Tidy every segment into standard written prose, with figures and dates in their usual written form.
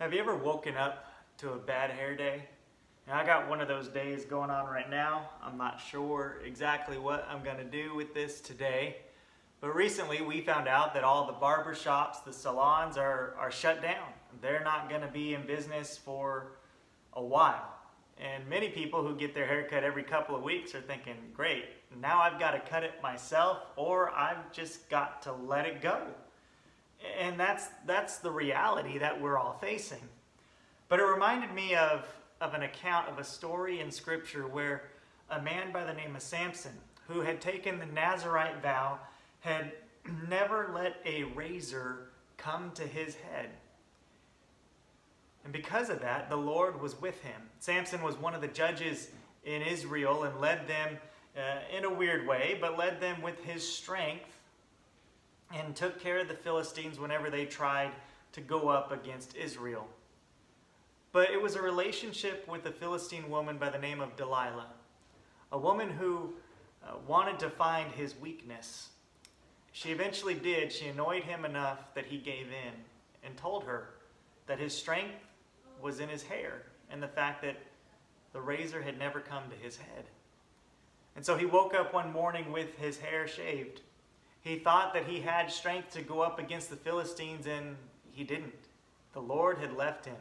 Have you ever woken up to a bad hair day? Now, I got one of those days going on right now. I'm not sure exactly what I'm going to do with this today. But recently we found out that all the barber shops, the salons are shut down. They're not going to be in business for a while. And many people who get their hair cut every couple of weeks are thinking, great, now I've got to cut it myself or I've just got to let it go. And that's the reality that we're all facing. But it reminded me of an account of a story in Scripture where a man by the name of Samson, who had taken the Nazirite vow, had never let a razor come to his head. And because of that, the Lord was with him. Samson was one of the judges in Israel and led them in a weird way, but led them with his strength and took care of the Philistines whenever they tried to go up against Israel. But it was a relationship with a Philistine woman by the name of Delilah, a woman who wanted to find his weakness. She eventually did. She annoyed him enough that he gave in and told her that his strength was in his hair and the fact that the razor had never come to his head. And so he woke up one morning with his hair shaved. He thought that he had strength to go up against the Philistines, and he didn't. The Lord had left him.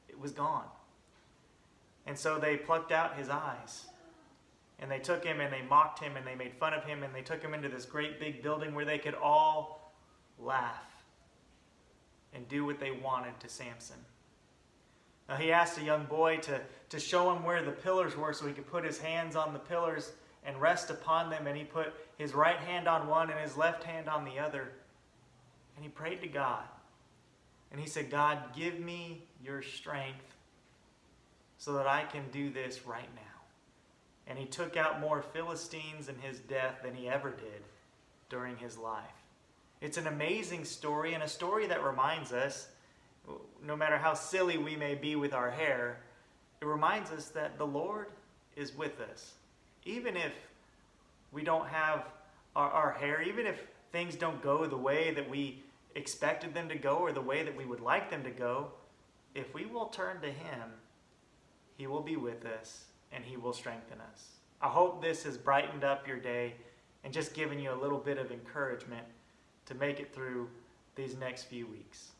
It was gone. And so they plucked out his eyes. And they took him and they mocked him and they made fun of him and they took him into this great big building where they could all laugh and do what they wanted to Samson. Now he asked a young boy to show him where the pillars were so he could put his hands on the pillars and rest upon them, and he put his right hand on one and his left hand on the other. And he prayed to God. And he said, God, give me your strength so that I can do this right now. And he took out more Philistines in his death than he ever did during his life. It's an amazing story, and a story that reminds us, no matter how silly we may be with our hair, it reminds us that the Lord is with us. Even if we don't have our hair, even if things don't go the way that we expected them to go or the way that we would like them to go, if we will turn to Him, He will be with us and He will strengthen us. I hope this has brightened up your day and just given you a little bit of encouragement to make it through these next few weeks.